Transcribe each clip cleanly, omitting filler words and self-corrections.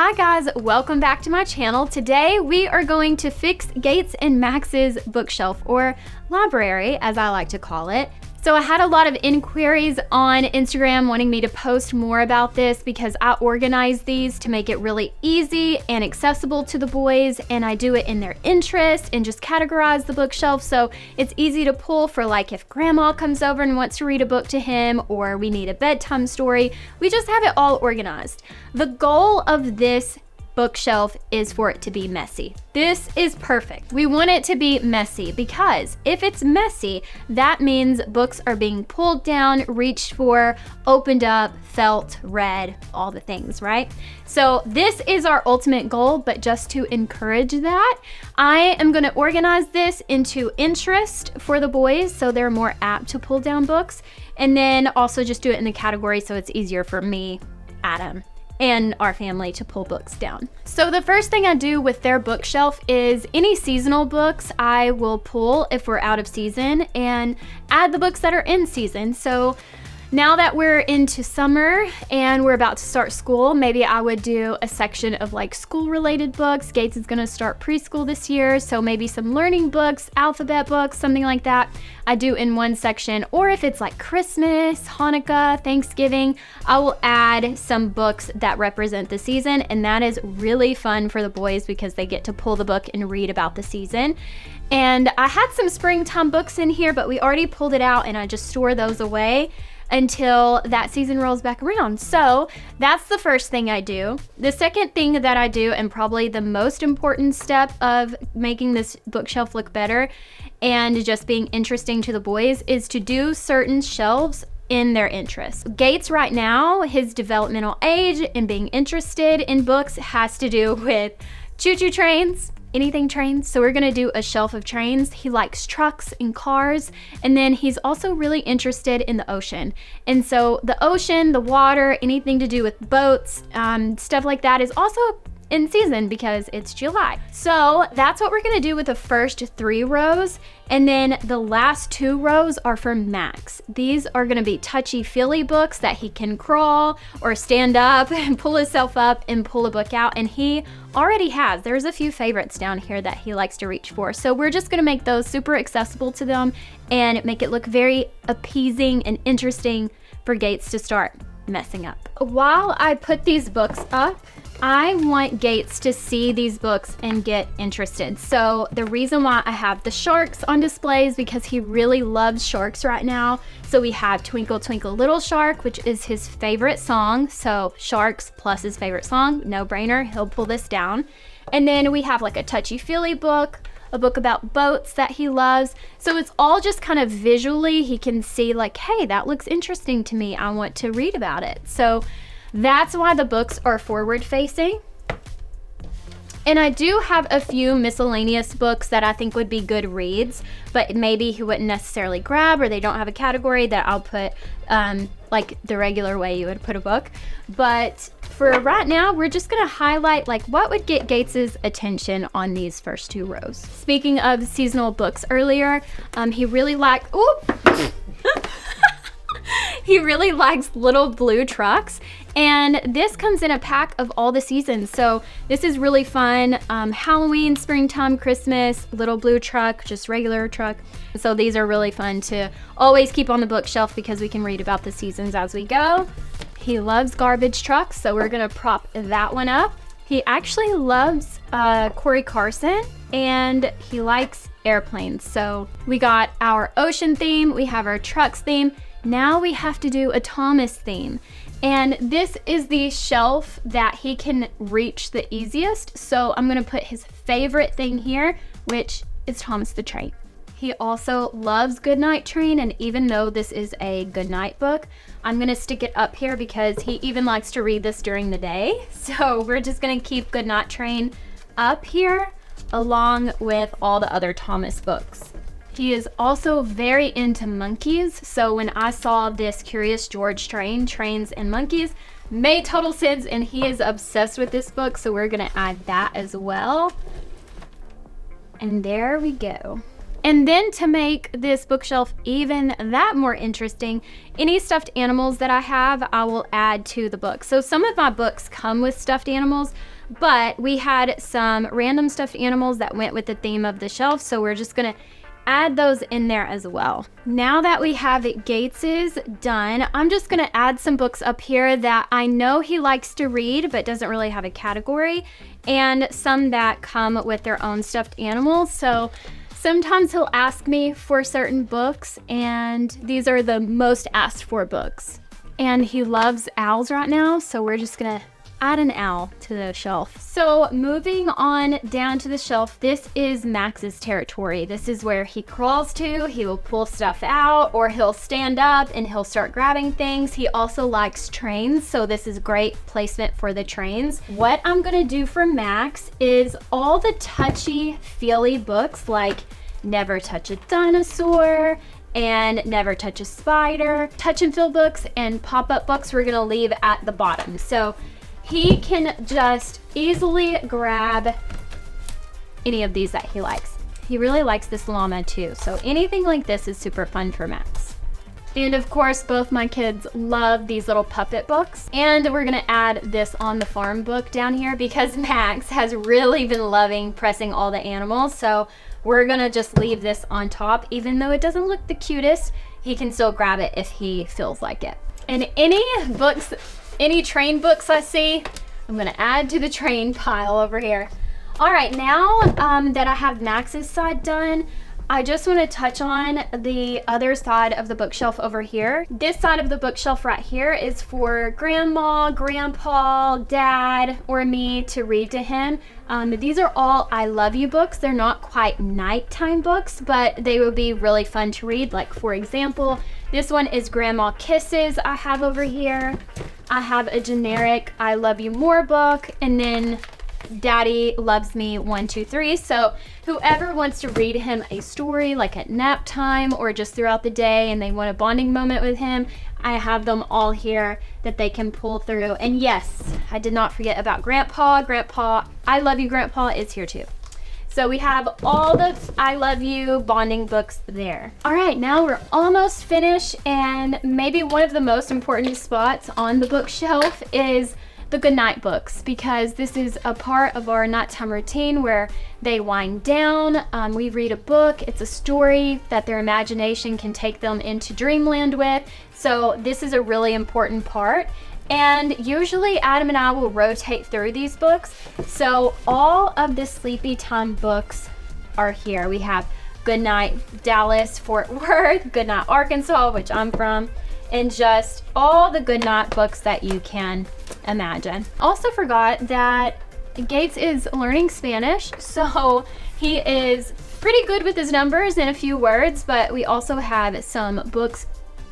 Hi guys, welcome back to my channel. Today we are going to fix Gates and Max's bookshelf, or library as I like to call it. So I had a lot of inquiries on Instagram wanting me to post more about this because I organize these to make it really easy and accessible to the boys, and I do it in their interest and just categorize the bookshelf so it's easy to pull for, like, if grandma comes over and wants to read a book to him, or we need a bedtime story. We just have it all organized. The goal of this bookshelf is for it to be messy. This is perfect. We want it to be messy because if it's messy, that means books are being pulled down, reached for, opened up, felt, read, all the things, right? So this is our ultimate goal, but just to encourage that, I am going to organize this into interest for the boys so they're more apt to pull down books, and then also just do it in the category so it's easier for me, Adam, and our family to pull books down. So the first thing I do with their bookshelf is any seasonal books I will pull if we're out of season and add the books that are in season. So now that we're into summer and we're about to start school, maybe I would do a section of like school related books. Gates is gonna start preschool this year, so maybe some learning books, alphabet books, something like that I do in one section. Or if it's like Christmas, Hanukkah, Thanksgiving, I will add some books that represent the season, and that is really fun for the boys because they get to pull the book and read about the season. And I had some springtime books in here, but we already pulled it out and I just store those away until that season rolls back around. So that's the first thing I do. The second thing that I do, and probably the most important step of making this bookshelf look better and just being interesting to the boys, is to do certain shelves in their interests. Gates right now, his developmental age and being interested in books has to do with choo-choo trains, anything trains. So we're gonna do a shelf of trains. He likes trucks and cars, and then he's also really interested in the ocean. And so the ocean, the water, anything to do with boats, stuff like that is also in season because it's July. So that's what we're gonna do with the first 3 rows. And then the last 2 rows are for Max. These are gonna be touchy-feely books that he can crawl or stand up and pull himself up and pull a book out. And he already has. There's a few favorites down here that he likes to reach for. So we're just gonna make those super accessible to them and make it look very appeasing and interesting for Gates to start messing up. While I put these books up, I want Gates to see these books and get interested. So the reason why I have the sharks on display is because he really loves sharks right now. So we have Twinkle Twinkle Little Shark, which is his favorite song. So sharks plus his favorite song, no brainer, he'll pull this down. And then we have like a touchy-feely book, a book about boats that he loves. So it's all just kind of visually, he can see like, hey, that looks interesting to me, I want to read about it. So that's why the books are forward facing. And I do have a few miscellaneous books that I think would be good reads, but maybe he wouldn't necessarily grab, or they don't have a category that I'll put like the regular way you would put a book. But for right now, we're just gonna highlight like what would get Gates's attention on these first 2 rows. Speaking of seasonal books earlier, he really he really likes little blue trucks, and this comes in a pack of all the seasons. So this is really fun. Halloween, springtime, Christmas, little blue truck, just regular truck. So these are really fun to always keep on the bookshelf because we can read about the seasons as we go. He loves garbage trucks, so we're gonna prop that one up. He actually loves Corey Carson, and he likes airplanes. So we got our ocean theme, we have our trucks theme. Now we have to do a Thomas theme. And this is the shelf that he can reach the easiest. So I'm gonna put his favorite thing here, which is Thomas the Train. He also loves Goodnight Train, and even though this is a goodnight book, I'm gonna stick it up here because he even likes to read this during the day. So we're just gonna keep Goodnight Train up here along with all the other Thomas books. He is also very into monkeys, so when I saw this Curious George train, Trains and Monkeys, made total sense, and he is obsessed with this book, so we're gonna add that as well. And there we go. And then to make this bookshelf even that more interesting, any stuffed animals that I have, I will add to the book. So some of my books come with stuffed animals, but we had some random stuffed animals that went with the theme of the shelf, so we're just gonna add those in there as well. Now that we have Gates's done, I'm just gonna add some books up here that I know he likes to read but doesn't really have a category, and some that come with their own stuffed animals. So sometimes he'll ask me for certain books, and these are the most asked for books. And he loves owls right now, so we're just gonna add an owl to the shelf. So moving on down to the shelf, this is Max's territory. This is where he crawls to. He will pull stuff out, or he'll stand up and he'll start grabbing things. He also likes trains, so this is great placement for the trains. What I'm gonna do for Max is all the touchy-feely books, like Never Touch a Dinosaur and Never Touch a Spider, touch and feel books and pop-up books we're gonna leave at the bottom. So he can just easily grab any of these that he likes. He really likes this llama too, so anything like this is super fun for Max. And of course, both my kids love these little puppet books. And we're gonna add this On the Farm book down here because Max has really been loving pressing all the animals. So we're gonna just leave this on top. Even though it doesn't look the cutest, he can still grab it if he feels like it. And any train books I see, I'm gonna add to the train pile over here. All right, now that I have Max's side done, I just want to touch on the other side of the bookshelf over here. This side of the bookshelf right here is for grandma, grandpa, dad, or me to read to him. These are all I love you books. They're not quite nighttime books, but they will be really fun to read. Like for example, this one is Grandma Kisses I have over here. I have a generic I Love You More book, and then Daddy Loves Me 1, 2, 3. So whoever wants to read him a story like at nap time or just throughout the day and they want a bonding moment with him, I have them all here that they can pull through. And yes, I did not forget about Grandpa. Grandpa, I Love You Grandpa is here too. So we have all the I Love You bonding books there. All right, now we're almost finished, and maybe one of the most important spots on the bookshelf is the goodnight books, because this is a part of our nighttime routine where they wind down. We read a book. It's a story that their imagination can take them into dreamland with. So this is a really important part. And usually Adam and I will rotate through these books. So all of the sleepy time books are here. We have Goodnight Dallas, Fort Worth, Goodnight Arkansas, which I'm from, and just all the goodnight books that you can imagine. Also forgot that Gates is learning Spanish, so he is pretty good with his numbers and a few words, but we also have some books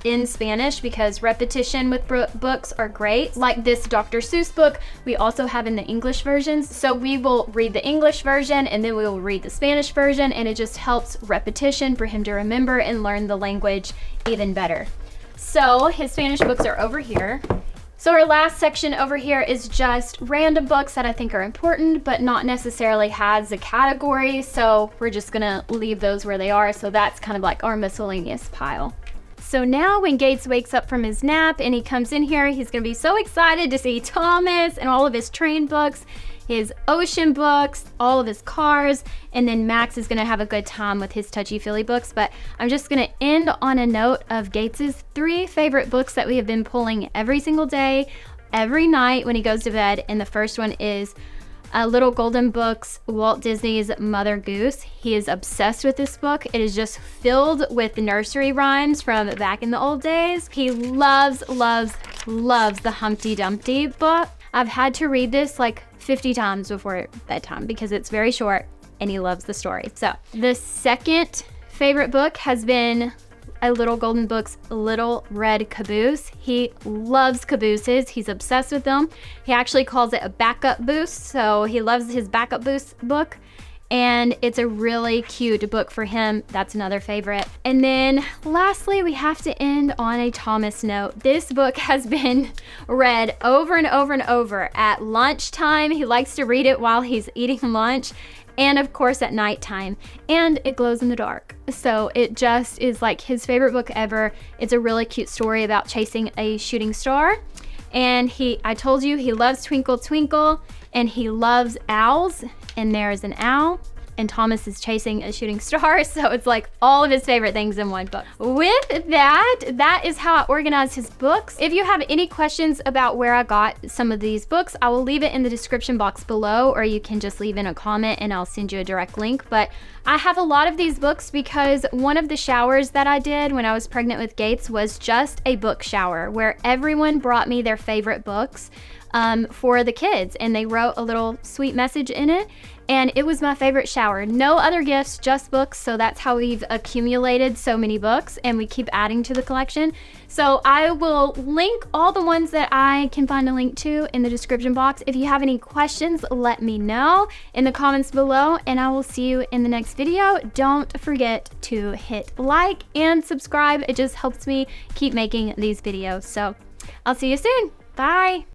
in Spanish because repetition with books are great. Like this Dr. Seuss book, we also have in the English versions. So we will read the English version and then we will read the Spanish version, and it just helps repetition for him to remember and learn the language even better. So his Spanish books are over here. So our last section over here is just random books that I think are important, but not necessarily has a category. So we're just gonna leave those where they are. So that's kind of like our miscellaneous pile. So now when Gates wakes up from his nap and he comes in here, he's gonna be so excited to see Thomas and all of his train books, his ocean books, all of his cars, and then Max is gonna have a good time with his touchy-feely books. But I'm just gonna end on a note of Gates's 3 favorite books that we have been pulling every single day, every night when he goes to bed. And the first one is Little Golden Books, Walt Disney's Mother Goose. He is obsessed with this book. It is just filled with nursery rhymes from back in the old days. He loves, loves, loves the Humpty Dumpty book. I've had to read this like 50 times before bedtime because it's very short and he loves the story. So the second favorite book has been A Little Golden Book's Little Red Caboose. He loves cabooses. He's obsessed with them. He actually calls it a backup boost, so he loves his backup boost book. And it's a really cute book for him. That's another favorite. And then lastly, we have to end on a Thomas note. This book has been read over and over and over at lunchtime. He likes to read it while he's eating lunch. and of course at nighttime, and it glows in the dark. So it just is like his favorite book ever. It's a really cute story about chasing a shooting star. And I told you he loves Twinkle Twinkle, and he loves owls, and there's an owl, and Thomas is chasing a shooting star, so it's like all of his favorite things in one book. With that is how I organize his books. If you have any questions about where I got some of these books, I will leave it in the description box below, or you can just leave in a comment and I'll send you a direct link. But I have a lot of these books because one of the showers that I did when I was pregnant with Gates was just a book shower where everyone brought me their favorite books for the kids, and they wrote a little sweet message in it, and it was my favorite shower. No other gifts, just books. So that's how we've accumulated so many books, and we keep adding to the collection. So I will link all the ones that I can find a link to in the description box. If you have any questions, let me know in the comments below, and I will see you in the next video. Don't forget to hit like and subscribe. It just helps me keep making these videos. So I'll see you soon. Bye.